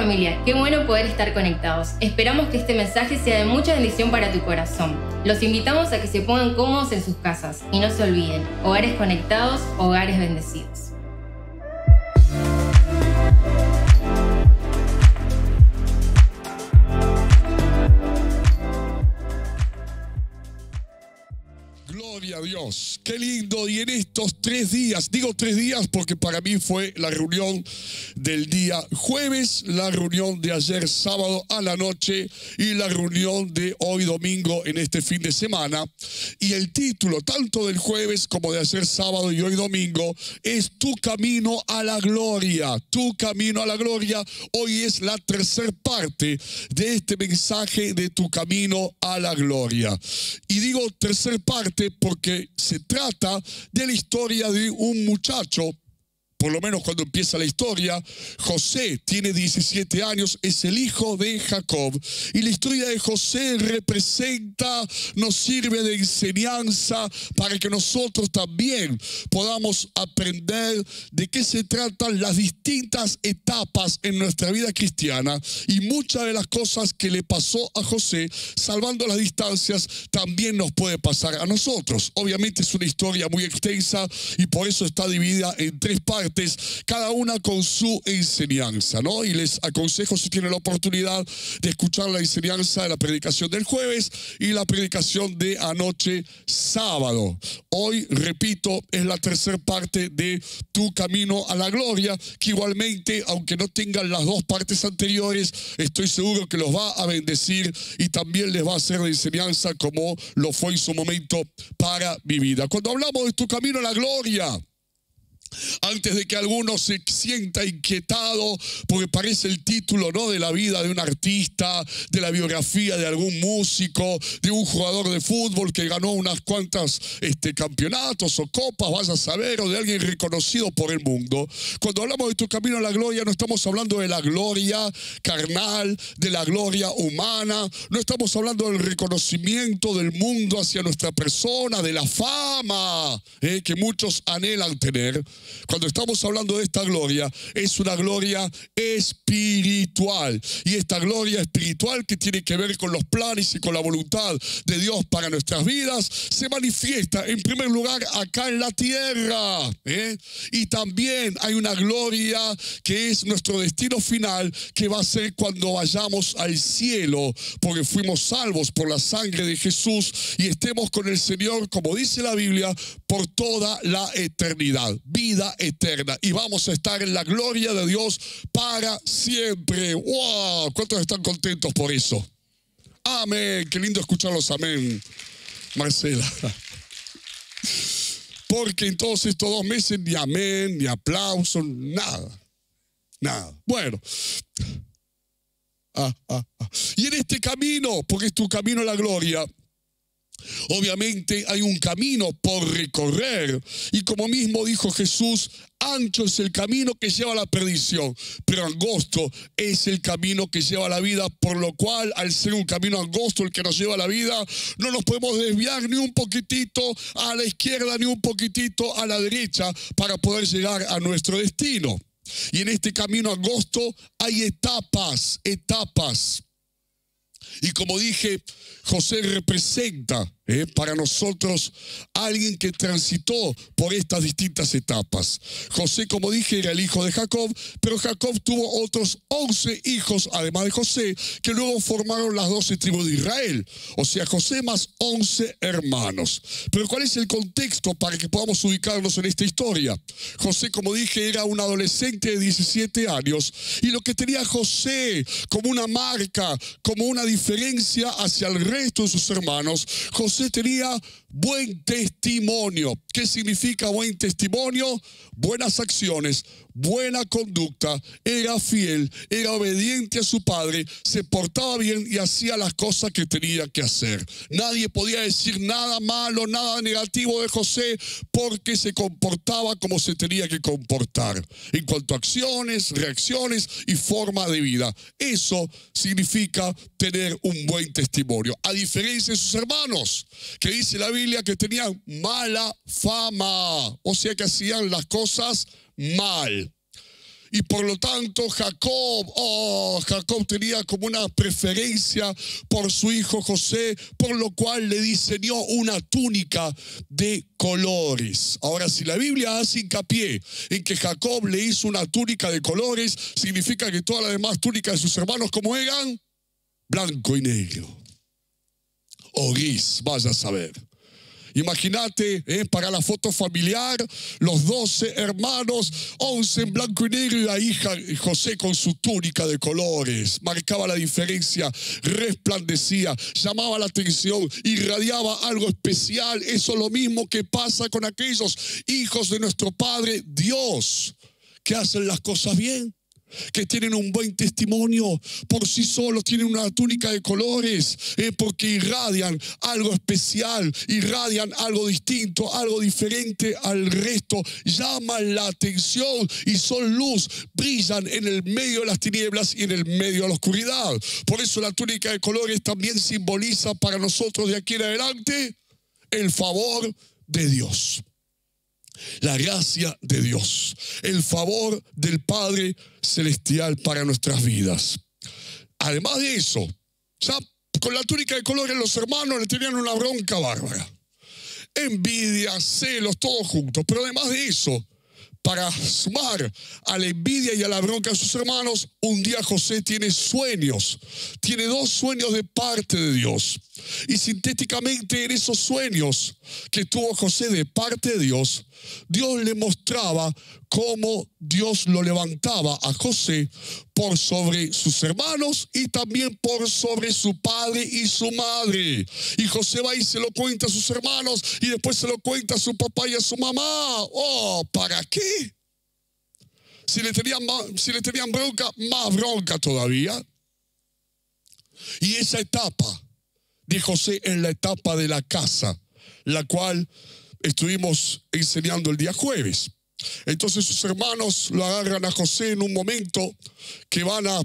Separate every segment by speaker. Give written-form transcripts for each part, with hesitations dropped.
Speaker 1: familia, qué bueno poder estar conectados. Esperamos que este mensaje sea de mucha bendición para tu corazón. Los invitamos a que se pongan cómodos en sus casas y no se olviden, hogares conectados, hogares bendecidos.
Speaker 2: Gloria a Dios, qué lindo. Y en estos 3 días, digo 3 días porque para mí fue la reunión del día jueves, la reunión de ayer sábado a la noche y la reunión de hoy domingo en este fin de semana. Y el título, tanto del jueves como de ayer sábado y hoy domingo, es Tu camino a la gloria. Tu camino a la gloria. Hoy es la tercera parte de este mensaje de Tu camino a la gloria. Y digo tercera parte porque se trata de la historia de un muchacho. Por lo menos cuando empieza la historia, José tiene 17 años, es el hijo de Jacob. Y la historia de José representa, nos sirve de enseñanza para que nosotros también podamos aprender de qué se tratan las distintas etapas en nuestra vida cristiana. Y muchas de las cosas que le pasó a José, salvando las distancias, también nos puede pasar a nosotros. Obviamente es una historia muy extensa y por eso está dividida en 3 partes. Cada una con su enseñanza, ¿no? Y les aconsejo, si tienen la oportunidad, de escuchar la enseñanza de la predicación del jueves y la predicación de anoche sábado. Hoy, repito, es la tercera parte de Tu camino a la gloria, que igualmente, aunque no tengan las 2 partes anteriores, estoy seguro que los va a bendecir y también les va a hacer de enseñanza como lo fue en su momento para mi vida. Cuando hablamos de Tu camino a la gloria, antes de que alguno se sienta inquietado, porque parece el título, ¿no?, de la vida de un artista, de la biografía de algún músico, de un jugador de fútbol que ganó unas cuantas campeonatos o copas, vas a saber, o de alguien reconocido por el mundo. Cuando hablamos de Tu camino a la gloria, no estamos hablando de la gloria carnal, de la gloria humana, no estamos hablando del reconocimiento del mundo hacia nuestra persona, de la fama que muchos anhelan tener. Cuando estamos hablando de esta gloria, es una gloria espiritual. Y esta gloria espiritual, que tiene que ver con los planes y con la voluntad de Dios para nuestras vidas, se manifiesta en primer lugar acá en la tierra. Y también hay una gloria que es nuestro destino final, que va a ser cuando vayamos al cielo, porque fuimos salvos por la sangre de Jesús y estemos con el Señor, como dice la Biblia, por toda la eternidad. Vida eterna. Y vamos a estar en la gloria de Dios para siempre. ¡Wow! ¿Cuántos están contentos por eso? Amén. Qué lindo escucharlos. Amén, Marcela. Porque en todos estos 2 meses ni amén, ni aplauso, nada. Nada. Bueno. Y en este camino, porque es Tu camino a la gloria, obviamente hay un camino por recorrer, y como mismo dijo Jesús, ancho es el camino que lleva a la perdición, pero angosto es el camino que lleva a la vida, por lo cual, al ser un camino angosto el que nos lleva a la vida, no nos podemos desviar ni un poquitito a la izquierda ni un poquitito a la derecha para poder llegar a nuestro destino. Y en este camino angosto hay etapas. Y como dije, José representa para nosotros alguien que transitó por estas distintas etapas. José, como dije, era el hijo de Jacob, pero Jacob tuvo otros 11 hijos, además de José, que luego formaron las 12 tribus de Israel. O sea, José más 11 hermanos. Pero ¿cuál es el contexto para que podamos ubicarnos en esta historia? José, como dije, era un adolescente de 17 años, y lo que tenía José como una marca, como una diferencia hacia el resto de sus hermanos, José tenía buen testimonio. ¿Qué significa buen testimonio? Buenas acciones, buena conducta, era fiel, era obediente a su padre, se portaba bien y hacía las cosas que tenía que hacer. Nadie podía decir nada malo, nada negativo de José, porque se comportaba como se tenía que comportar en cuanto a acciones, reacciones y forma de vida. Eso significa tener un buen testimonio, a diferencia de sus hermanos, que dice la Biblia que tenían mala fama, o sea que hacían las cosas mal. Y por lo tanto Jacob tenía como una preferencia por su hijo José, por lo cual le diseñó una túnica de colores. Ahora, si la Biblia hace hincapié en que Jacob le hizo una túnica de colores, significa que todas las demás túnicas de sus hermanos, ¿cómo eran? Blanco y negro. O gris, vaya a saber. Imagínate, para la foto familiar, los 12 hermanos, 11 en blanco y negro, y la hija José con su túnica de colores. Marcaba la diferencia, resplandecía, llamaba la atención, irradiaba algo especial. Eso es lo mismo que pasa con aquellos hijos de nuestro Padre Dios, que hacen las cosas bien, que tienen un buen testimonio por sí solos, tienen una túnica de colores, porque irradian algo especial, irradian algo distinto, algo diferente al resto, llaman la atención y son luz, brillan en el medio de las tinieblas y en el medio de la oscuridad. Por eso la túnica de colores también simboliza para nosotros de aquí en adelante el favor de Dios. La gracia de Dios, el favor del Padre Celestial para nuestras vidas. Además de eso, ya con la túnica de colores los hermanos le tenían una bronca bárbara. Envidia, celos, todo juntos. Pero además de eso, para sumar a la envidia y a la bronca de sus hermanos, un día José tiene sueños. Tiene 2 sueños de parte de Dios. Y sintéticamente en esos sueños que tuvo José de parte de Dios, Dios le mostraba cómo Dios lo levantaba a José por sobre sus hermanos y también por sobre su padre y su madre. Y José va y se lo cuenta a sus hermanos y después se lo cuenta a su papá y a su mamá. Oh, ¿para qué? Si le tenían bronca, más bronca todavía. Y esa etapa de José es la etapa de la casa, la cual estuvimos enseñando el día jueves. Entonces sus hermanos lo agarran a José en un momento que van a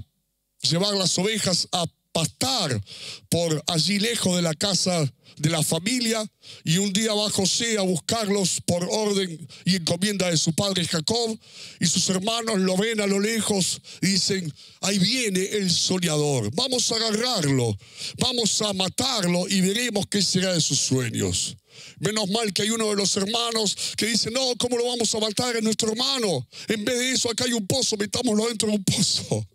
Speaker 2: llevar las ovejas a pastar por allí lejos de la casa de la familia, y un día va José a buscarlos por orden y encomienda de su padre Jacob, y sus hermanos lo ven a lo lejos y dicen: ahí viene el soñador, vamos a agarrarlo, vamos a matarlo y veremos qué será de sus sueños. Menos mal que hay uno de los hermanos que dice: no, ¿cómo lo vamos a matar? Es nuestro hermano. En vez de eso, acá hay un pozo, metámoslo dentro de un pozo.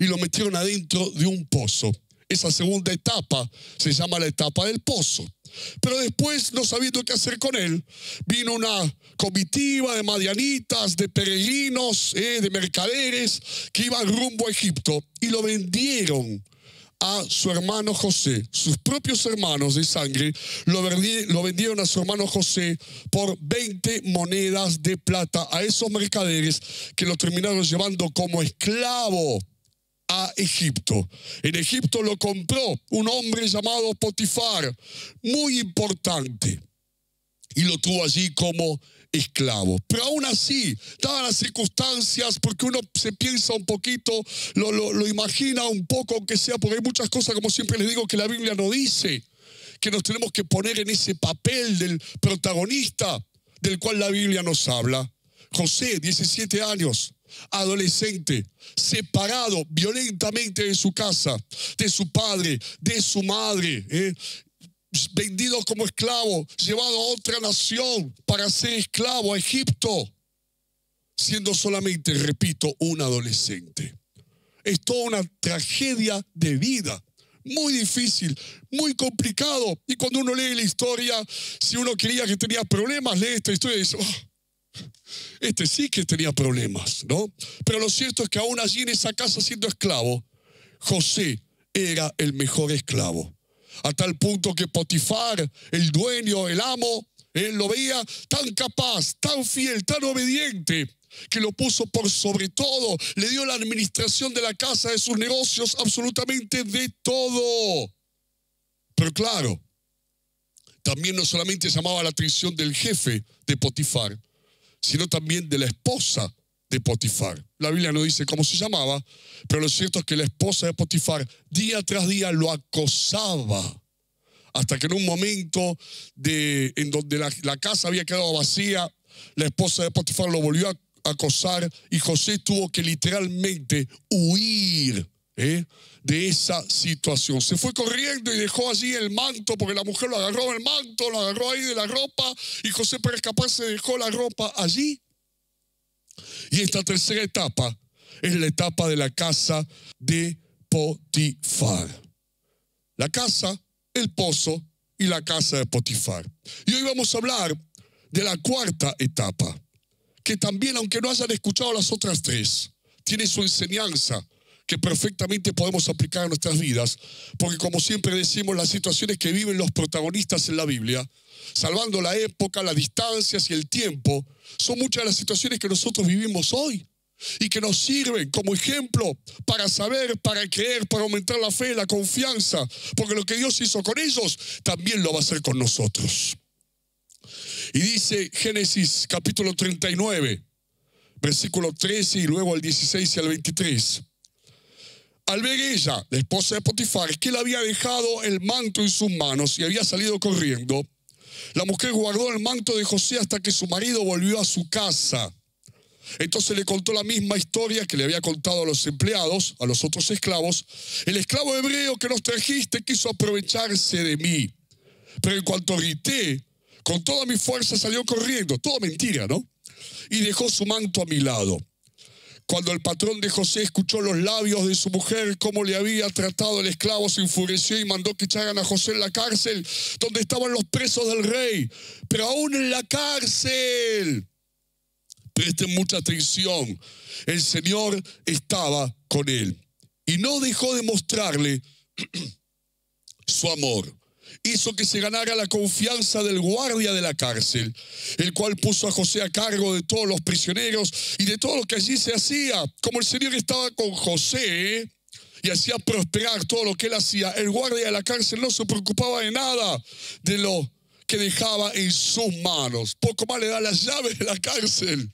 Speaker 2: Y lo metieron adentro de un pozo. Esa segunda etapa se llama la etapa del pozo. Pero después, no sabiendo qué hacer con él, vino una comitiva de madianitas, de peregrinos, de mercaderes que iban rumbo a Egipto y lo vendieron a su hermano José. Sus propios hermanos de sangre lo vendieron a su hermano José por 20 monedas de plata a esos mercaderes, que lo terminaron llevando como esclavo a Egipto. En Egipto lo compró un hombre llamado Potifar, muy importante, y lo tuvo allí como esclavo. Pero aún así, dadas las circunstancias, porque uno se piensa un poquito, lo imagina un poco, aunque sea, porque hay muchas cosas, como siempre les digo, que la Biblia no dice, que nos tenemos que poner en ese papel del protagonista del cual la Biblia nos habla. José, 17 años, adolescente, separado violentamente de su casa, de su padre, de su madre, vendido como esclavo, llevado a otra nación para ser esclavo a Egipto, siendo solamente, repito, un adolescente. Es toda una tragedia de vida, muy difícil, muy complicado. Y cuando uno lee la historia, si uno creía que tenía problemas, lee esta historia y dice: oh, este sí que tenía problemas, ¿no? Pero lo cierto es que aún allí en esa casa, siendo esclavo, José era el mejor esclavo. A tal punto que Potifar, el dueño, el amo, él lo veía tan capaz, tan fiel, tan obediente, que lo puso por sobre todo. Le dio la administración de la casa, de sus negocios, absolutamente de todo. Pero claro, también no solamente llamaba la atención del jefe de Potifar, sino también de la esposa de Potifar. La Biblia no dice cómo se llamaba, pero lo cierto es que la esposa de Potifar día tras día lo acosaba, hasta que en un momento en donde la casa había quedado vacía, la esposa de Potifar lo volvió acosar, y José tuvo que literalmente huir de esa situación. Se fue corriendo y dejó allí el manto, porque la mujer lo agarró el manto, lo agarró ahí de la ropa, y José, para escaparse, dejó la ropa allí. Y esta tercera etapa es la etapa de la casa de Potifar. La casa, el pozo y la casa de Potifar. Y hoy vamos a hablar de la cuarta etapa, que también, aunque no hayan escuchado las otras tres, tiene su enseñanza que perfectamente podemos aplicar a nuestras vidas, porque como siempre decimos, las situaciones que viven los protagonistas en la Biblia, salvando la época, las distancias y el tiempo, son muchas de las situaciones que nosotros vivimos hoy y que nos sirven como ejemplo para saber, para creer, para aumentar la fe, la confianza, porque lo que Dios hizo con ellos, también lo va a hacer con nosotros. Y dice Génesis capítulo 39, versículo 13 y luego al 16 y al 23. Al ver ella, la esposa de Potifar, que él había dejado el manto en sus manos y había salido corriendo, la mujer guardó el manto de José hasta que su marido volvió a su casa. Entonces le contó la misma historia que le había contado a los empleados, a los otros esclavos. El esclavo hebreo que nos trajiste quiso aprovecharse de mí, pero en cuanto grité, con toda mi fuerza salió corriendo. Todo mentira, ¿no? Y dejó su manto a mi lado. Cuando el patrón de José escuchó los labios de su mujer, cómo le había tratado el esclavo, se enfureció y mandó que echaran a José en la cárcel, donde estaban los presos del rey. Pero aún en la cárcel, presten mucha atención, el Señor estaba con él y no dejó de mostrarle su amor. Hizo que se ganara la confianza del guardia de la cárcel, el cual puso a José a cargo de todos los prisioneros y de todo lo que allí se hacía. Como el Señor estaba con José y hacía prosperar todo lo que él hacía, el guardia de la cárcel no se preocupaba de nada de lo que dejaba en sus manos. Poco más le da las llaves de la cárcel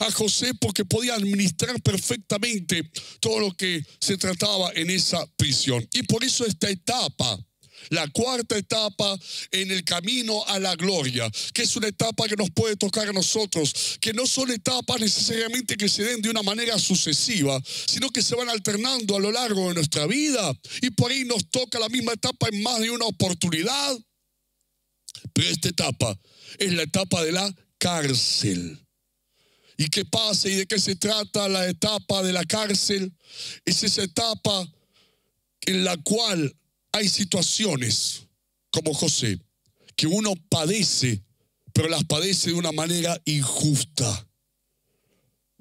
Speaker 2: a José, porque podía administrar perfectamente todo lo que se trataba en esa prisión. Y por eso esta etapa, la cuarta etapa en el camino a la gloria, que es una etapa que nos puede tocar a nosotros, que no son etapas necesariamente que se den de una manera sucesiva, sino que se van alternando a lo largo de nuestra vida, y por ahí nos toca la misma etapa en más de una oportunidad. Pero esta etapa es la etapa de la cárcel. ¿Y qué pasa y de qué se trata la etapa de la cárcel? Es esa etapa en la cual hay situaciones, como José, que uno padece, pero las padece de una manera injusta.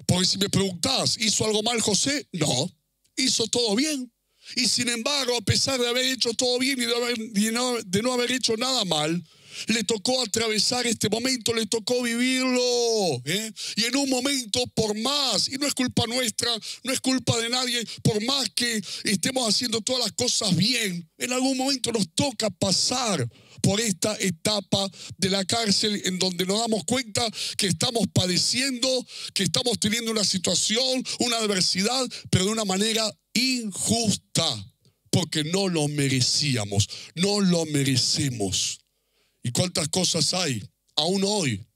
Speaker 2: Porque si me preguntás, ¿hizo algo mal José? No, hizo todo bien. Y sin embargo, a pesar de haber hecho todo bien y de no haber hecho nada mal, le tocó atravesar este momento, le tocó vivirlo. Y en un momento, por más, y no es culpa nuestra, no es culpa de nadie, por más que estemos haciendo todas las cosas bien, en algún momento nos toca pasar por esta etapa de la cárcel, en donde nos damos cuenta que estamos padeciendo, que estamos teniendo una situación, una adversidad, pero de una manera injusta, porque no lo merecíamos, no lo merecemos. ¿Y cuántas cosas hay aún hoy?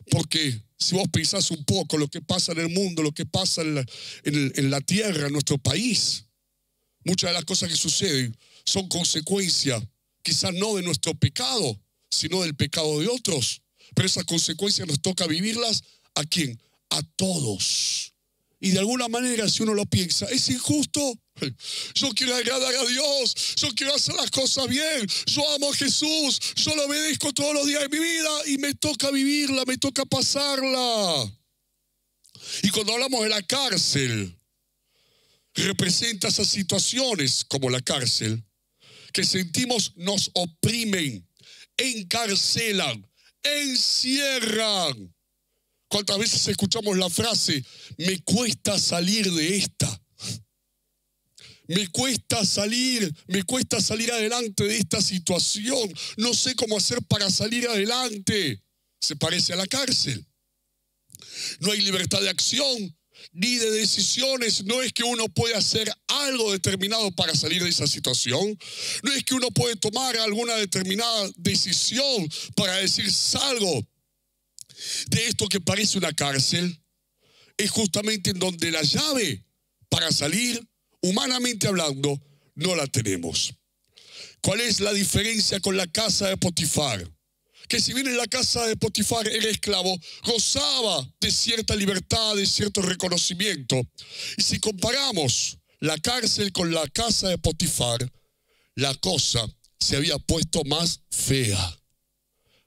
Speaker 2: Porque si vos pensás un poco lo que pasa en el mundo, lo que pasa en la tierra, en nuestro país, muchas de las cosas que suceden son consecuencia, quizás no de nuestro pecado, sino del pecado de otros. Pero esas consecuencias nos toca vivirlas, ¿a quién? A todos. Y de alguna manera, si uno lo piensa, ¿es injusto? Yo quiero agradar a Dios, yo quiero hacer las cosas bien, yo amo a Jesús, yo lo obedezco todos los días de mi vida y me toca vivirla, me toca pasarla. Y cuando hablamos de la cárcel, representa esas situaciones como la cárcel, que sentimos nos oprimen, encarcelan, encierran. ¿Cuántas veces escuchamos la frase, me cuesta salir de esta? Me cuesta salir adelante de esta situación. No sé cómo hacer para salir adelante. Se parece a la cárcel. No hay libertad de acción ni de decisiones. No es que uno puede hacer algo determinado para salir de esa situación. No es que uno puede tomar alguna determinada decisión para decir salgo de esto que parece una cárcel. es justamente en donde la llave para salir, humanamente hablando, no la tenemos. ¿Cuál es la diferencia con la casa de Potifar? Que si bien en la casa de Potifar era esclavo, gozaba de cierta libertad, de cierto reconocimiento. Y si comparamos la cárcel con la casa de Potifar, la cosa se había puesto más fea,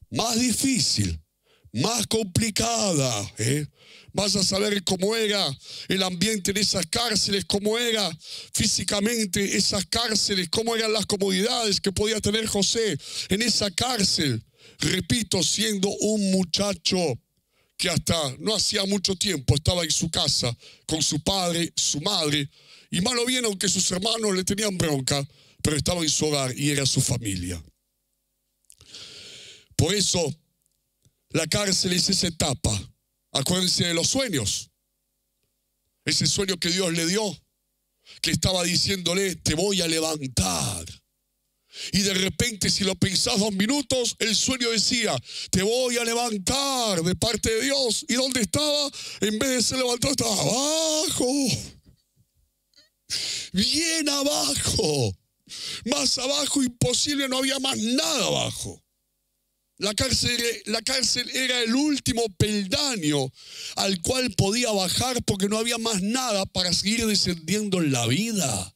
Speaker 2: más difícil, más complicada. Vas a saber cómo era el ambiente en esas cárceles, cómo era físicamente esas cárceles, cómo eran las comodidades que podía tener José en esa cárcel. Repito, siendo un muchacho que hasta no hacía mucho tiempo estaba en su casa con su padre, su madre, y mal o bien, aunque sus hermanos le tenían bronca, pero estaba en su hogar y era su familia. Por eso, la cárcel es esa etapa. Acuérdense de los sueños. Ese sueño que Dios le dio, que estaba diciéndole, te voy a levantar. Y de repente, si lo pensás 2 minutos, el sueño decía, te voy a levantar de parte de Dios. ¿Y dónde estaba? En vez de ser levantado, estaba abajo. Bien abajo. Más abajo imposible, no había más nada abajo. La cárcel era el último peldaño al cual podía bajar porque no había más nada para seguir descendiendo en la vida.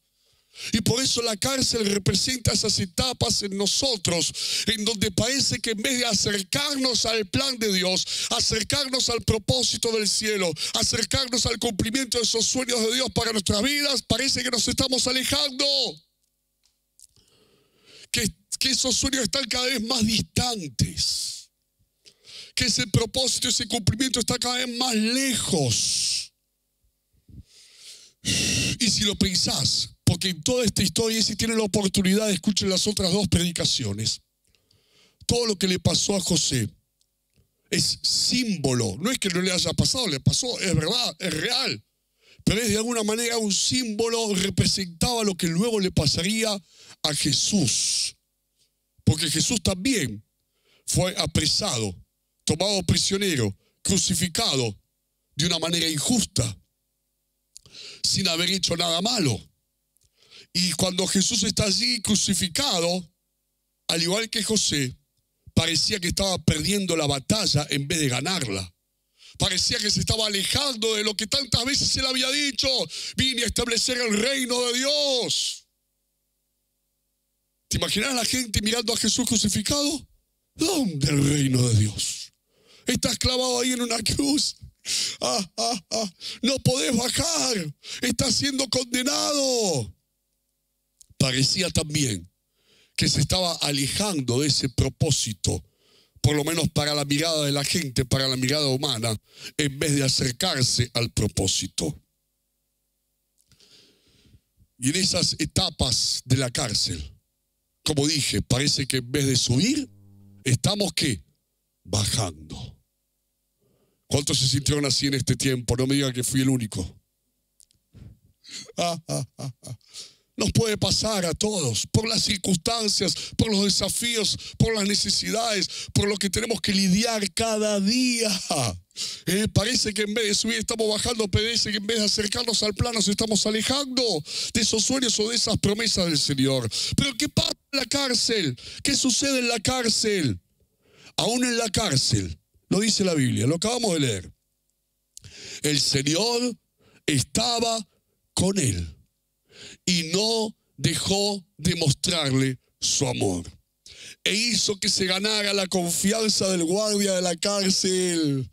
Speaker 2: Y por eso la cárcel representa esas etapas en nosotros, en donde parece que en vez de acercarnos al plan de Dios, acercarnos al propósito del cielo, acercarnos al cumplimiento de esos sueños de Dios para nuestras vidas, parece que nos estamos alejando. Que esos sueños están cada vez más distantes. Que ese propósito, ese cumplimiento está cada vez más lejos. Y si lo pensás, porque en toda esta historia, si tienen la oportunidad, escuchen las otras 2 predicaciones. Todo lo que le pasó a José es símbolo. No es que no le haya pasado, le pasó, es verdad, es real. Pero es de alguna manera un símbolo, representaba lo que luego le pasaría a Jesús. Porque Jesús también fue apresado, tomado prisionero, crucificado de una manera injusta, sin haber hecho nada malo. Y cuando Jesús está allí crucificado, al igual que José, parecía que estaba perdiendo la batalla en vez de ganarla. Parecía que se estaba alejando de lo que tantas veces él había dicho. Vine a establecer el reino de Dios. ¿Te imaginas a la gente mirando a Jesús crucificado? ¿Dónde el reino de Dios? Estás clavado ahí en una cruz. No podés bajar. Estás siendo condenado. Parecía también que se estaba alejando de ese propósito, por lo menos para la mirada de la gente, para la mirada humana, en vez de acercarse al propósito. Y en esas etapas de la cárcel, como dije, parece que en vez de subir, estamos ¿qué? Bajando. ¿Cuántos se sintieron así en este tiempo? No me digan que fui el único. Nos puede pasar a todos, por las circunstancias, por los desafíos, por las necesidades, por lo que tenemos que lidiar cada día. Parece que en vez de subir estamos bajando, parece que en vez de acercarnos al plan nos estamos alejando de esos sueños o de esas promesas del Señor. Pero ¿qué pasa en la cárcel? ¿Qué sucede en la cárcel? Aún en la cárcel, lo dice la Biblia, lo acabamos de leer. El Señor estaba con él y no dejó de mostrarle su amor. E hizo que se ganara la confianza del guardia de la cárcel.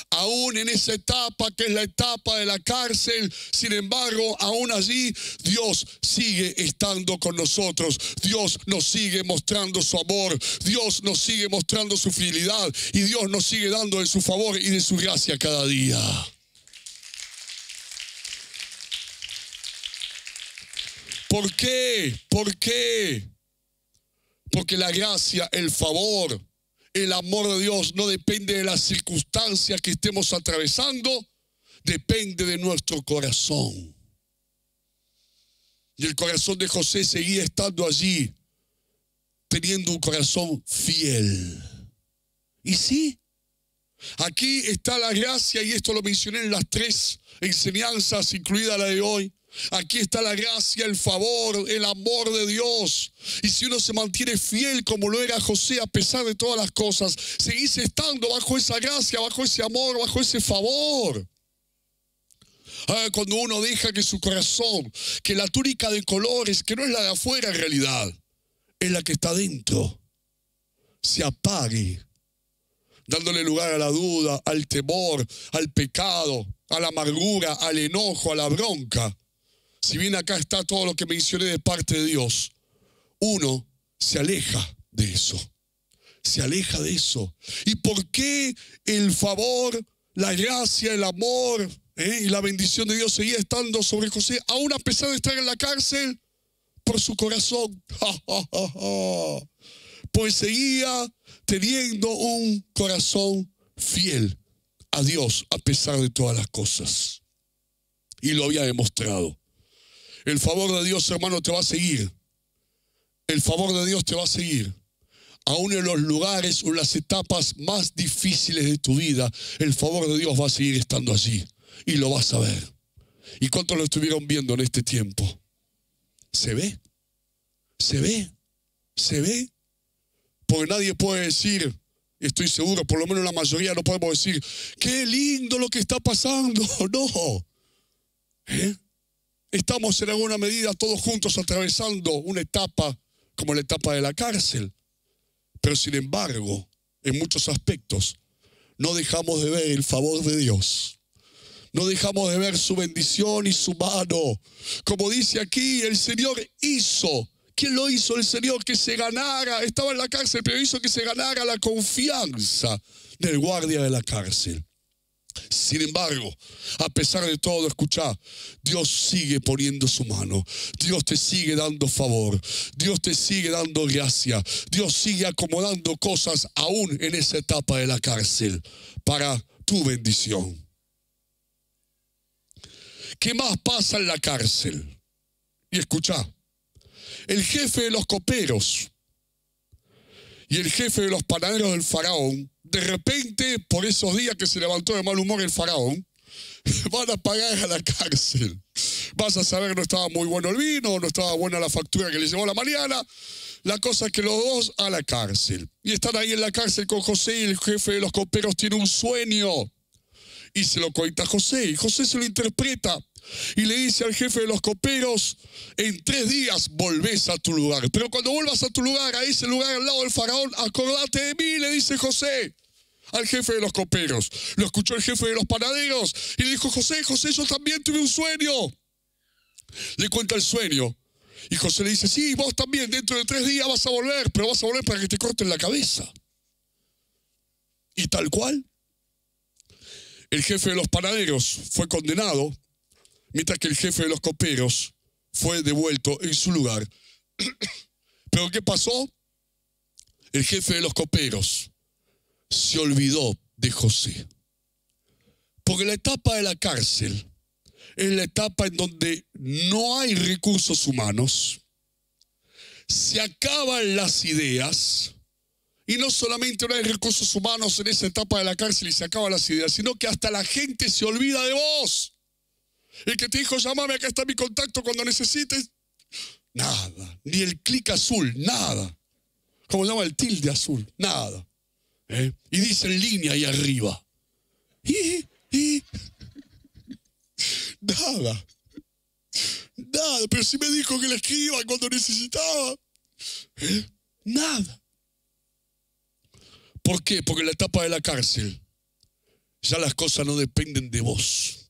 Speaker 2: Aún en esa etapa que es la etapa de la cárcel, sin embargo, aún allí Dios sigue estando con nosotros. Dios nos sigue mostrando su amor. Dios nos sigue mostrando su fidelidad. Y Dios nos sigue dando de su favor y de su gracia cada día. ¿Por qué? ¿Por qué? Porque la gracia, el favor, el amor de Dios no depende de las circunstancias que estemos atravesando, depende de nuestro corazón. Y el corazón de José seguía estando allí, teniendo un corazón fiel. Y sí, Aquí está la gracia, y esto lo mencioné en las 3 enseñanzas, incluida la de hoy. Aquí está la gracia, el favor, el amor de Dios. Y si uno se mantiene fiel como lo era José a pesar de todas las cosas, seguís estando bajo esa gracia, bajo ese amor, bajo ese favor. Cuando uno deja que su corazón, que la túnica de colores, que no es la de afuera en realidad, es la que está dentro, se apague, dándole lugar a la duda, al temor, al pecado, a la amargura, al enojo, a la bronca. Si bien acá está todo lo que mencioné de parte de Dios, uno se aleja de eso. Se aleja de eso. ¿Y por qué el favor, la gracia, el amor y la bendición de Dios seguía estando sobre José, aún a pesar de estar en la cárcel? Por su corazón. Pues seguía teniendo un corazón fiel a Dios a pesar de todas las cosas. Y lo había demostrado. El favor de Dios, hermano, te va a seguir. El favor de Dios te va a seguir. Aún en los lugares o en las etapas más difíciles de tu vida, el favor de Dios va a seguir estando allí. Y lo vas a ver. ¿Y cuántos lo estuvieron viendo en este tiempo? ¿Se ve? ¿Se ve? ¿Se ve? Porque nadie puede decir, estoy seguro, por lo menos la mayoría no podemos decir, qué lindo lo que está pasando. No. Estamos en alguna medida todos juntos atravesando una etapa como la etapa de la cárcel. Pero sin embargo, en muchos aspectos, no dejamos de ver el favor de Dios. No dejamos de ver su bendición y su mano. Como dice aquí, el Señor hizo. ¿Quién lo hizo? El Señor, que se ganara. Estaba en la cárcel, pero hizo que se ganara la confianza del guardia de la cárcel. Sin embargo, a pesar de todo, escuchá, Dios sigue poniendo su mano. Dios te sigue dando favor. Dios te sigue dando gracia. Dios sigue acomodando cosas aún en esa etapa de la cárcel para tu bendición. ¿Qué más pasa en la cárcel? Y escuchá, el jefe de los coperos y el jefe de los panaderos del faraón, de repente, por esos días que se levantó de mal humor el faraón, van a pagar a la cárcel. Vas a saber que no estaba muy bueno el vino, no estaba buena la factura que le llevó a la mañana. La cosa es que los dos a la cárcel. Y están ahí en la cárcel con José, y el jefe de los coperos tiene un sueño. Y se lo cuenta a José, y José se lo interpreta. Y le dice al jefe de los coperos, en 3 días volvés a tu lugar. Pero cuando vuelvas a tu lugar, a ese lugar al lado del faraón, acordate de mí, le dice José al jefe de los coperos. Lo escuchó el jefe de los panaderos y le dijo, José, yo también tuve un sueño. Le cuenta el sueño. Y José le dice, sí, vos también, dentro de 3 días vas a volver, pero vas a volver para que te corten la cabeza. Y tal cual, el jefe de los panaderos fue condenado, mientras que el jefe de los coperos fue devuelto en su lugar. ¿Pero qué pasó? El jefe de los coperos se olvidó de José. Porque la etapa de la cárcel es la etapa en donde no hay recursos humanos, se acaban las ideas, y no solamente no hay recursos humanos en esa etapa de la cárcel y se acaban las ideas, sino que hasta la gente se olvida de vos. El que te dijo, llámame, acá está mi contacto cuando necesites. Nada, ni el clic azul, nada. ¿Cómo se llama el tilde azul? Nada. Y dice en línea ahí arriba. Nada. Nada, pero sí me dijo que le escriba cuando necesitaba. Nada. ¿Por qué? Porque en la etapa de la cárcel ya las cosas no dependen de vos.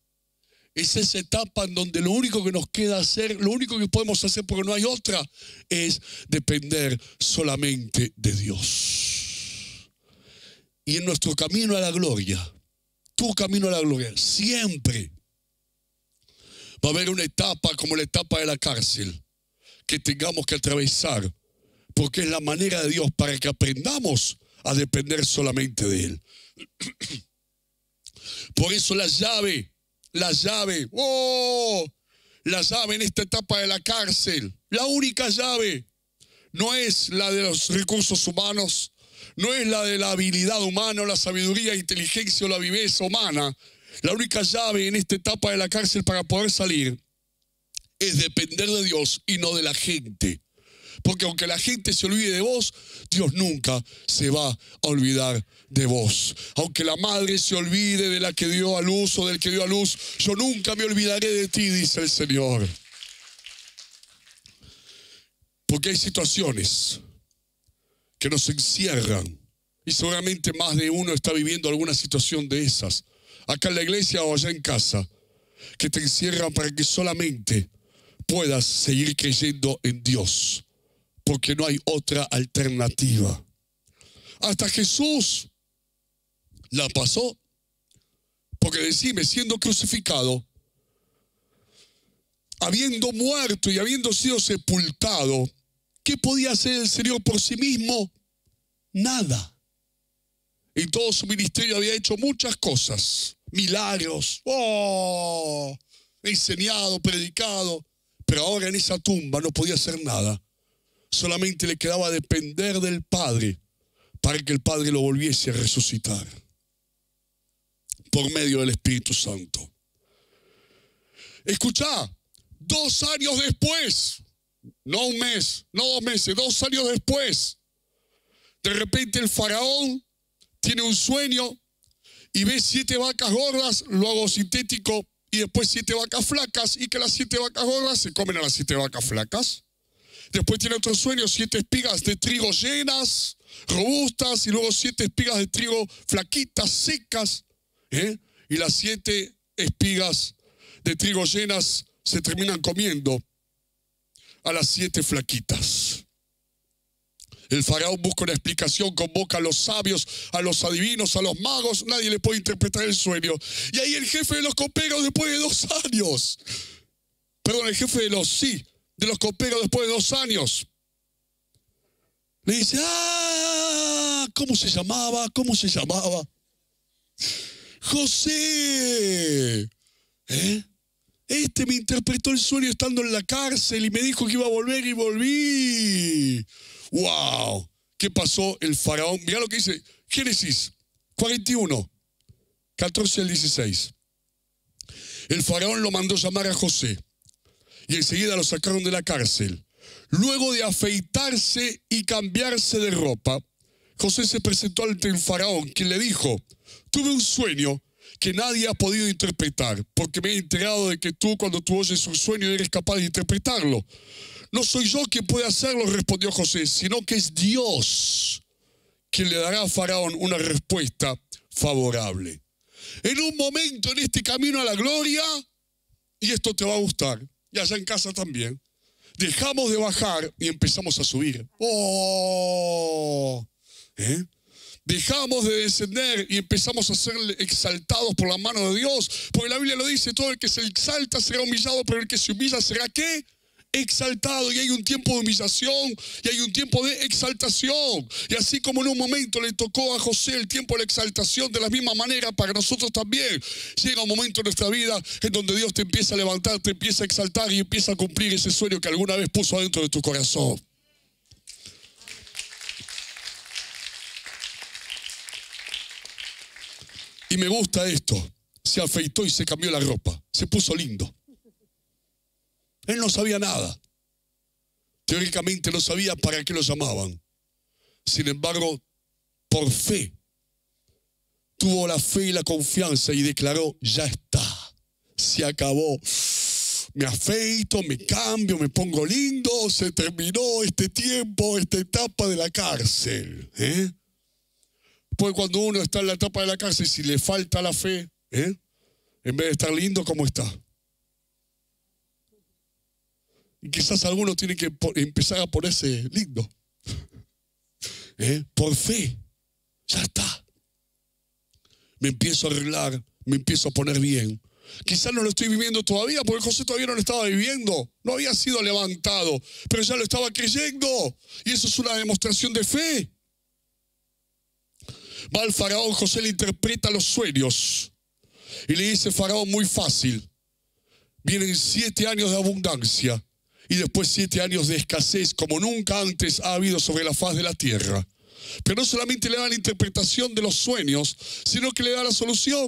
Speaker 2: Es esa etapa en donde lo único que nos queda hacer, lo único que podemos hacer porque no hay otra, es depender solamente de Dios. Y en nuestro camino a la gloria, tu camino a la gloria, siempre va a haber una etapa como la etapa de la cárcel que tengamos que atravesar, porque es la manera de Dios para que aprendamos a depender solamente de Él. Por eso la llave en esta etapa de la cárcel, la única llave no es la de los recursos humanos, no es la de la habilidad humana, o la sabiduría, inteligencia o la viveza humana. La única llave en esta etapa de la cárcel para poder salir es depender de Dios y no de la gente. Porque aunque la gente se olvide de vos, Dios nunca se va a olvidar de vos. Aunque la madre se olvide de la que dio a luz o del que dio a luz, yo nunca me olvidaré de ti, dice el Señor. Porque hay situaciones que nos encierran y seguramente más de uno está viviendo alguna situación de esas, acá en la iglesia o allá en casa, que te encierran para que solamente puedas seguir creyendo en Dios, porque no hay otra alternativa. Hasta Jesús la pasó, porque decime, siendo crucificado, habiendo muerto y habiendo sido sepultado, ¿qué podía hacer el Señor por sí mismo? Nada. En todo su ministerio había hecho muchas cosas, milagros, enseñado, predicado, pero ahora en esa tumba no podía hacer nada. Solamente le quedaba depender del Padre para que el Padre lo volviese a resucitar por medio del Espíritu Santo. Escuchá, 2 años después, no un mes, no 2 meses, 2 años después, de repente el faraón tiene un sueño y ve 7 vacas gordas, lo hago sintético, y después 7 vacas flacas, y que las 7 vacas gordas se comen a las 7 vacas flacas. Después tiene otro sueño, 7 espigas de trigo llenas, robustas, y luego 7 espigas de trigo flaquitas, secas, y las 7 espigas de trigo llenas se terminan comiendo a las 7 flaquitas. El faraón busca una explicación, convoca a los sabios, a los adivinos, a los magos, nadie le puede interpretar el sueño. Y ahí el jefe de los coperos, después de 2 años, perdón, el jefe de los coperos después de 2 años, le dice, ¿cómo se llamaba? ¿Cómo se llamaba? José. Este me interpretó el sueño estando en la cárcel y me dijo que iba a volver y volví. ¡Wow! ¿Qué pasó? El faraón, mirá lo que dice Génesis 41, 14 al 16. El faraón lo mandó llamar a José y enseguida lo sacaron de la cárcel. Luego de afeitarse y cambiarse de ropa, José se presentó ante el faraón, quien le dijo, tuve un sueño que nadie ha podido interpretar, porque me he enterado de que tú, cuando tú oyes un sueño, eres capaz de interpretarlo. No soy yo quien puede hacerlo, respondió José, sino que es Dios quien le dará a Faraón una respuesta favorable. En un momento en este camino a la gloria, y esto te va a gustar, y allá en casa también, dejamos de bajar y empezamos a subir. Dejamos de descender y empezamos a ser exaltados por la mano de Dios, porque la Biblia lo dice, todo el que se exalta será humillado, pero el que se humilla será ¿qué? Exaltado. Y hay un tiempo de humillación y hay un tiempo de exaltación. Y así como en un momento le tocó a José el tiempo de la exaltación, de la misma manera para nosotros también llega un momento en nuestra vida en donde Dios te empieza a levantar, te empieza a exaltar y empieza a cumplir ese sueño que alguna vez puso adentro de tu corazón. Y me gusta esto, se afeitó y se cambió la ropa, se puso lindo. Él no sabía nada. Teóricamente no sabía para qué lo llamaban. Sin embargo, por fe, tuvo la fe y la confianza y declaró, ya está, se acabó. Me afeito, me cambio, me pongo lindo, se terminó este tiempo, esta etapa de la cárcel. Pues cuando uno está en la etapa de la cárcel, si le falta la fe, en vez de estar lindo, ¿cómo está? Y quizás alguno tiene que empezar a ponerse lindo. Por fe. Ya está. Me empiezo a arreglar, me empiezo a poner bien. Quizás no lo estoy viviendo todavía, porque José todavía no lo estaba viviendo. No había sido levantado, pero ya lo estaba creyendo. Y eso es una demostración de fe. Va al faraón, José le interpreta los sueños. Y le dice, faraón, muy fácil. Vienen 7 años de abundancia. Y después 7 años de escasez como nunca antes ha habido sobre la faz de la tierra. Pero no solamente le da la interpretación de los sueños, sino que le da la solución.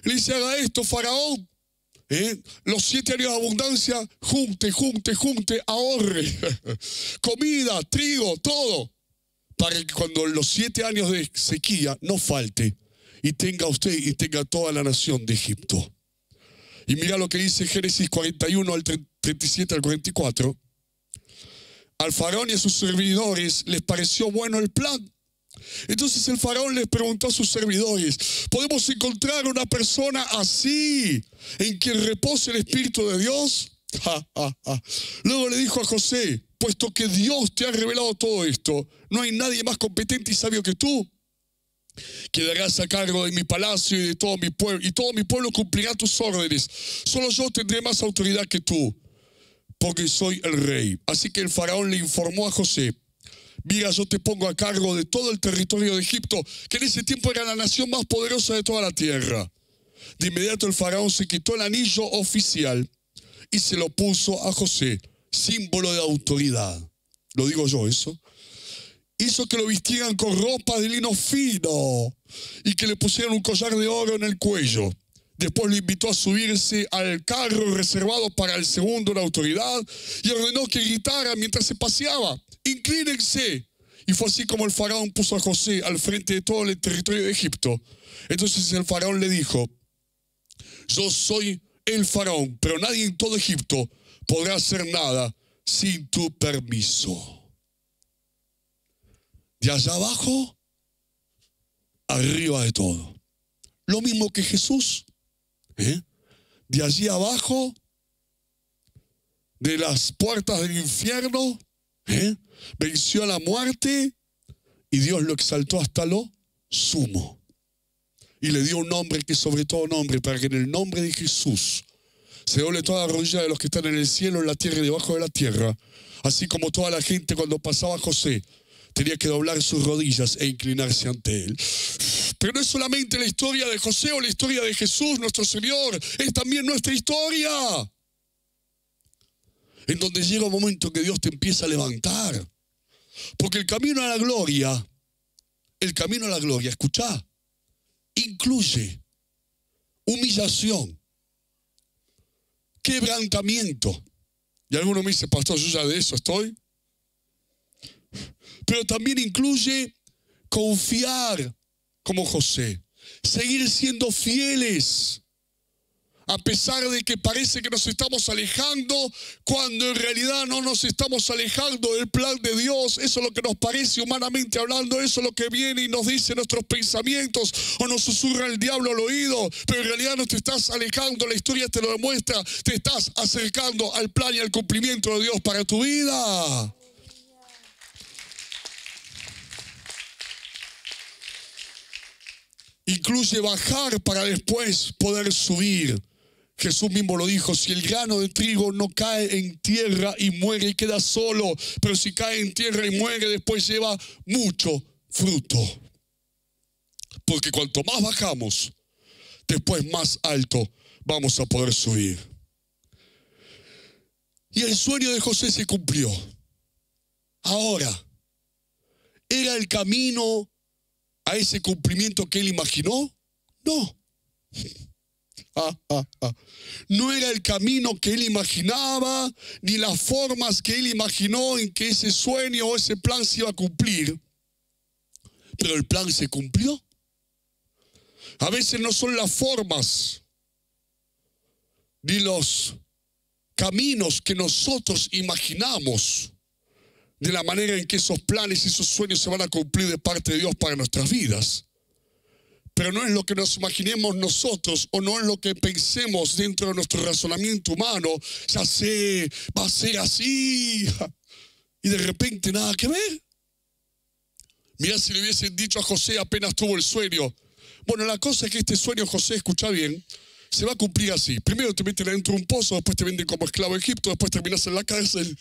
Speaker 2: Le dice, haga esto, Faraón. Los 7 años de abundancia, junte, ahorre. Comida, trigo, todo. Para que cuando los 7 años de sequía no falte. Y tenga usted y tenga toda la nación de Egipto. Y mira lo que dice Génesis 41 al 37 al 44. Al faraón y a sus servidores les pareció bueno el plan. Entonces el faraón les preguntó a sus servidores, ¿podemos encontrar una persona así en quien repose el Espíritu de Dios? Luego le dijo a José, puesto que Dios te ha revelado todo esto, no hay nadie más competente y sabio que tú. Quedarás a cargo de mi palacio y de todo mi pueblo, y todo mi pueblo cumplirá tus órdenes. Solo yo tendré más autoridad que tú, porque soy el rey. Así que el faraón le informó a José, mira, yo te pongo a cargo de todo el territorio de Egipto, que en ese tiempo era la nación más poderosa de toda la tierra. De inmediato el faraón se quitó el anillo oficial y se lo puso a José, símbolo de autoridad. Lo digo yo eso. Hizo que lo vistieran con ropa de lino fino y que le pusieran un collar de oro en el cuello. Después lo invitó a subirse al carro reservado para el segundo en autoridad y ordenó que gritara mientras se paseaba, inclínense. Y fue así como el faraón puso a José al frente de todo el territorio de Egipto. Entonces el faraón le dijo, yo soy el faraón, pero nadie en todo Egipto podrá hacer nada sin tu permiso. De allá abajo, arriba de todo. Lo mismo que Jesús. De allí abajo, de las puertas del infierno, venció a la muerte y Dios lo exaltó hasta lo sumo. Y le dio un nombre que es sobre todo nombre, para que en el nombre de Jesús se doble toda la rodilla de los que están en el cielo, en la tierra y debajo de la tierra. Así como toda la gente cuando pasaba José tenía que doblar sus rodillas e inclinarse ante él. Pero no es solamente la historia de José o la historia de Jesús, nuestro Señor, es también nuestra historia. En donde llega un momento que Dios te empieza a levantar. Porque el camino a la gloria, escuchá, incluye humillación, quebrantamiento. Y alguno me dice, pastor, yo ya de eso estoy. Pero también incluye confiar como José, seguir siendo fieles, a pesar de que parece que nos estamos alejando, cuando en realidad no nos estamos alejando del plan de Dios. Eso es lo que nos parece humanamente hablando, eso es lo que viene y nos dice nuestros pensamientos, o nos susurra el diablo al oído, pero en realidad no te estás alejando, la historia te lo demuestra, te estás acercando al plan y al cumplimiento de Dios para tu vida. Incluye bajar para después poder subir. Jesús mismo lo dijo, si el grano de trigo no cae en tierra y muere y queda solo, pero si cae en tierra y muere, después lleva mucho fruto. Porque cuanto más bajamos, después más alto vamos a poder subir. Y el sueño de José se cumplió. Ahora, ¿era el camino a ese cumplimiento que él imaginó? No. No era el camino que él imaginaba, ni las formas que él imaginó en que ese sueño o ese plan se iba a cumplir. Pero el plan se cumplió. A veces no son las formas ni los caminos que nosotros imaginamos de la manera en que esos planes y esos sueños se van a cumplir de parte de Dios para nuestras vidas. Pero no es lo que nos imaginemos nosotros, o no es lo que pensemos dentro de nuestro razonamiento humano. Ya sé, va a ser así. Y de repente nada que ver. Mirá si le hubiesen dicho a José apenas tuvo el sueño. Bueno, la cosa es que este sueño, José, escucha bien, se va a cumplir así. Primero te meten adentro de un pozo, después te venden como esclavo a Egipto, después terminas en la cárcel.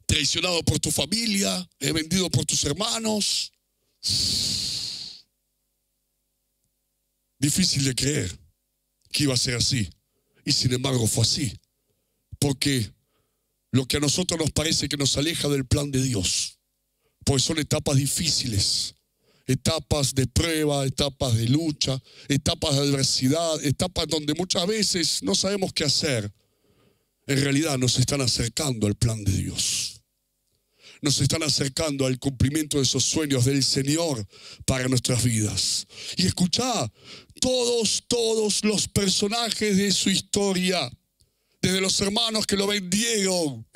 Speaker 2: Traicionado por tu familia, vendido por tus hermanos. Difícil de creer que iba a ser así. Y sin embargo fue así. Porque lo que a nosotros nos parece que nos aleja del plan de Dios. Porque son etapas difíciles, etapas de prueba, etapas de lucha, etapas de adversidad, etapas donde muchas veces no sabemos qué hacer. En realidad nos están acercando al plan de Dios. Nos están acercando al cumplimiento de esos sueños del Señor para nuestras vidas. Y escuchá, todos los personajes de su historia, desde los hermanos que lo vendieron,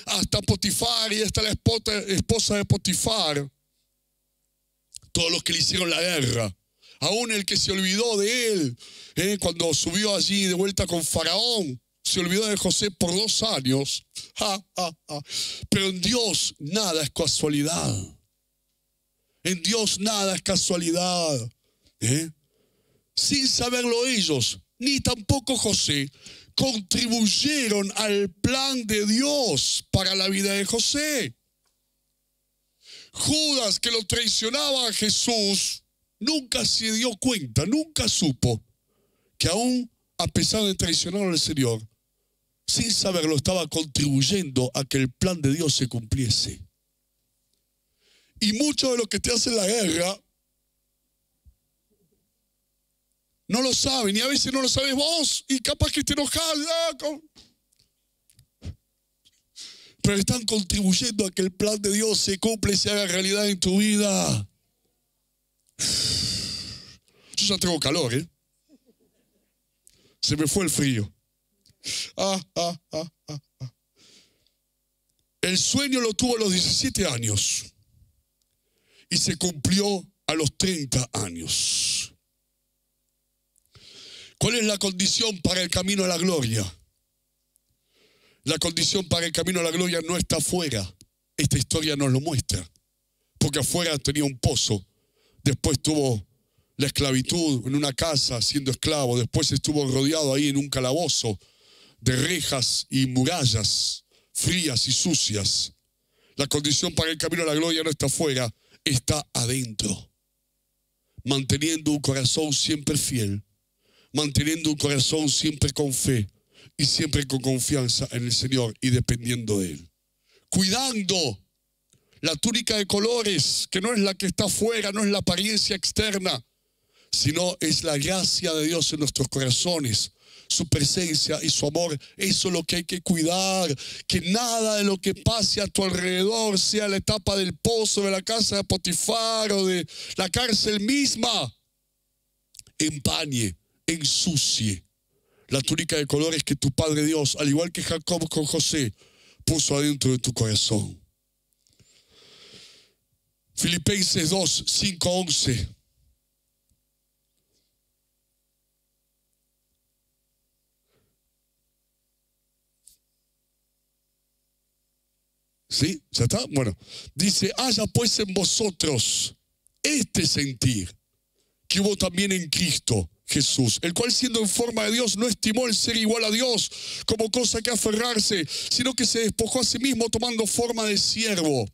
Speaker 2: hasta Potifar y hasta la esposa de Potifar, todos los que le hicieron la guerra, aún el que se olvidó de él, cuando subió allí de vuelta con Faraón, se olvidó de José por 2 años. Pero en Dios nada es casualidad. En Dios nada es casualidad. Sin saberlo ellos, ni tampoco José, contribuyeron al plan de Dios para la vida de José. Judas, que lo traicionaba a Jesús, nunca se dio cuenta, nunca supo que aún a pesar de traicionar al Señor, sin saberlo, estaba contribuyendo a que el plan de Dios se cumpliese. Y muchos de los que te hacen la guerra no lo saben, y a veces no lo sabes vos, y capaz que te enojas, pero están contribuyendo a que el plan de Dios se cumpla y se haga realidad en tu vida. Yo ya tengo calor, Se me fue el frío. El sueño lo tuvo a los 17 años y se cumplió a los 30 años. ¿Cuál es la condición para el camino a la gloria? La condición para el camino a la gloria no está afuera. Esta historia nos lo muestra. Porque afuera tenía un pozo. Después tuvo la esclavitud en una casa siendo esclavo. Después estuvo rodeado ahí en un calabozo de rejas y murallas frías y sucias. La condición para el camino a la gloria no está afuera, está adentro. Manteniendo un corazón siempre fiel, manteniendo un corazón siempre con fe y siempre con confianza en el Señor y dependiendo de Él. Cuidando la túnica de colores, que no es la que está afuera, no es la apariencia externa, sino es la gracia de Dios en nuestros corazones. Su presencia y su amor, eso es lo que hay que cuidar, que nada de lo que pase a tu alrededor, sea la etapa del pozo, de la casa de Potifar o de la cárcel misma, empañe, ensucie la túnica de colores que tu Padre Dios, al igual que Jacob con José, puso adentro de tu corazón. Filipenses 2, 5, 11. ¿Sí? ¿Ya está? Bueno, dice, haya pues en vosotros este sentir que hubo también en Cristo Jesús, el cual siendo en forma de Dios no estimó el ser igual a Dios como cosa que aferrarse, sino que se despojó a sí mismo tomando forma de siervo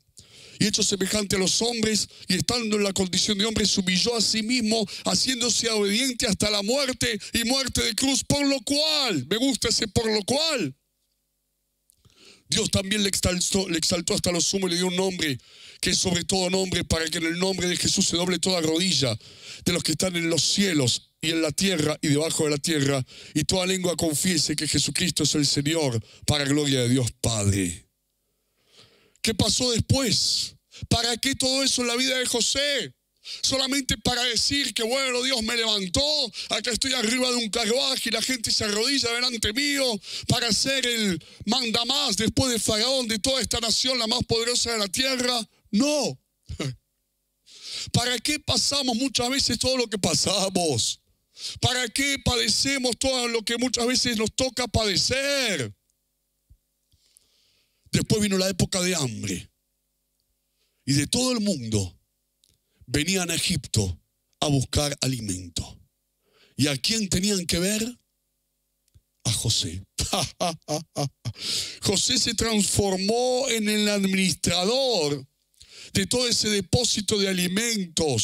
Speaker 2: y hecho semejante a los hombres, y estando en la condición de hombre se humilló a sí mismo, haciéndose obediente hasta la muerte y muerte de cruz, por lo cual, me gusta ese por lo cual, Dios también le exaltó hasta lo sumo y le dio un nombre que es sobre todo nombre, para que en el nombre de Jesús se doble toda rodilla de los que están en los cielos y en la tierra y debajo de la tierra, y toda lengua confiese que Jesucristo es el Señor, para gloria de Dios Padre. ¿Qué pasó después? ¿Para qué todo eso en la vida de José? Solamente para decir que bueno, Dios me levantó, acá estoy arriba de un carruaje y la gente se arrodilla delante mío para ser el mandamás después de Faraón de toda esta nación, la más poderosa de la tierra. No. ¿Para qué pasamos muchas veces todo lo que pasamos? ¿Para qué padecemos todo lo que muchas veces nos toca padecer? Después vino la época de hambre y de todo el mundo venían a Egipto a buscar alimento. ¿Y a quién tenían que ver? A José. José se transformó en el administrador de todo ese depósito de alimentos.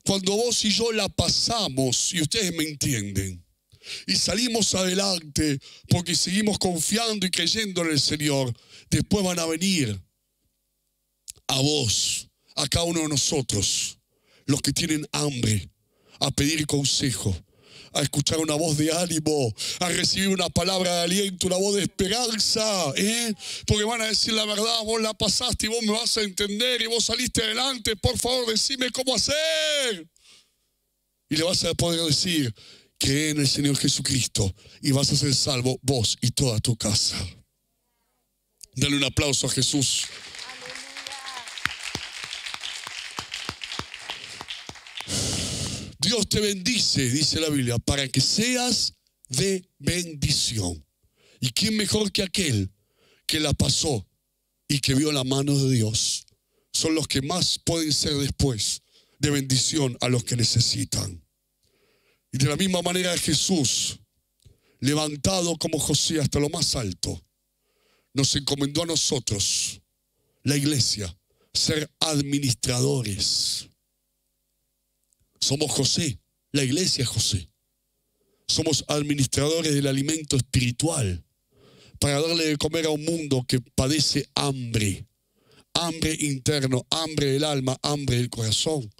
Speaker 2: Cuando vos y yo la pasamos, y ustedes me entienden, y salimos adelante porque seguimos confiando y creyendo en el Señor, después van a venir a vos, a cada uno de nosotros, los que tienen hambre, a pedir consejo, a escuchar una voz de ánimo, a recibir una palabra de aliento, una voz de esperanza, porque van a decir la verdad, vos la pasaste y vos me vas a entender y vos saliste adelante, por favor decime cómo hacer. Y le vas a poder decir, cree en el Señor Jesucristo y vas a ser salvo vos y toda tu casa. Dale un aplauso a Jesús. Dios te bendice, dice la Biblia, para que seas de bendición. ¿Y quién mejor que aquel que la pasó y que vio la mano de Dios? Son los que más pueden ser después de bendición a los que necesitan. Y de la misma manera Jesús, levantado como José hasta lo más alto, nos encomendó a nosotros, la iglesia, ser administradores. Somos José, la iglesia es José. Somos administradores del alimento espiritual para darle de comer a un mundo que padece hambre. Hambre interno, hambre del alma, hambre del corazón.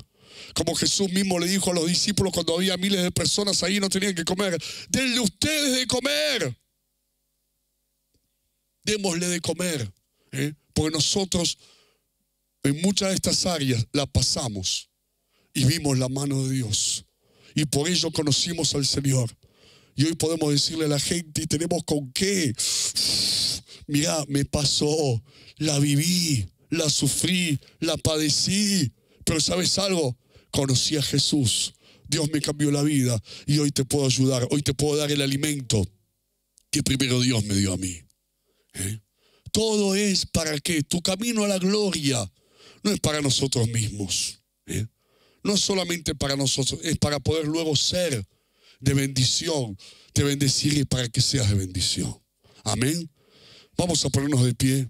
Speaker 2: Como Jesús mismo le dijo a los discípulos cuando había miles de personas ahí y no tenían que comer, denle ustedes de comer. Démosle de comer, porque nosotros en muchas de estas áreas la pasamos y vimos la mano de Dios. Y por ello conocimos al Señor. Y hoy podemos decirle a la gente, y tenemos con qué. Mirá, me pasó, la viví, la sufrí, la padecí. Pero ¿sabes algo? Conocí a Jesús. Dios me cambió la vida y hoy te puedo ayudar. Hoy te puedo dar el alimento que primero Dios me dio a mí. Todo es para que tu camino a la gloria no es para nosotros mismos. No es solamente para nosotros, es para poder luego ser de bendición, de bendecir y para que seas de bendición. Amén. Vamos a ponernos de pie.